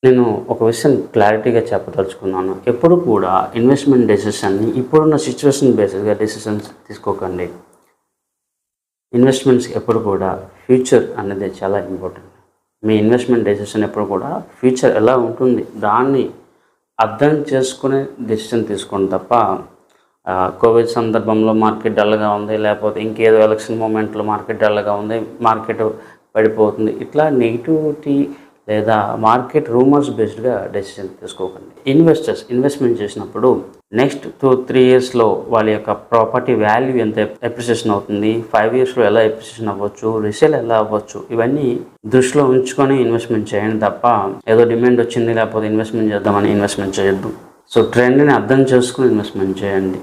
నేను ఒక విషయం క్లారిటీగా చెప్పదలుచుకున్నాను. ఎప్పుడు కూడా ఇన్వెస్ట్‌మెంట్ డెసిషన్‌ని ఇప్పుడున్న సిట్యుయేషన్ బేస్డ్‌గా డెసిషన్స్ తీసుకోకండి. ఇన్వెస్ట్‌మెంట్స్ ఎప్పుడు కూడా ఫ్యూచర్ అనేది చాలా ఇంపార్టెంట్. మీ ఇన్వెస్ట్‌మెంట్ డెసిషన్ ఎప్పుడు కూడా ఫ్యూచర్ ఎలా ఉంటుంది దాన్ని అర్థం చేసుకునే డెసిషన్ తీసుకోండి తప్ప కోవిడ్ సందర్భంలో మార్కెట్ డల్‌గా ఉంది, లేకపోతే ఇంకేదో ఎలక్షన్ మూమెంట్‌లో మార్కెట్ డల్‌గా ఉంది, మార్కెట్ పడిపోతుంది, ఇట్లా నెగిటివిటీ లేదా మార్కెట్ రూమర్స్ బేస్డ్‌గా డెసిషన్ తీసుకోకండి. ఇన్వెస్ట్మెంట్ చేసినప్పుడు నెక్స్ట్ 2-3 ఇయర్స్‌లో వాళ్ళ యొక్క ప్రాపర్టీ వాల్యూ ఎంత అప్రిసియేషన్ అవుతుంది, 5 ఇయర్స్‌లో ఎలా అప్రిసియేషన్ అవ్వచ్చు, రీసేల్ ఎలా అవ్వచ్చు, ఇవన్నీ దృష్టిలో ఉంచుకొని ఇన్వెస్ట్మెంట్ చేయండి తప్ప ఏదో డిమాండ్ వచ్చింది లేకపోతే ఇన్వెస్ట్మెంట్ చేద్దామని ఇన్వెస్ట్మెంట్ చేయొద్దు. సో ట్రెండ్ని అర్థం చేసుకుని ఇన్వెస్ట్మెంట్ చేయండి.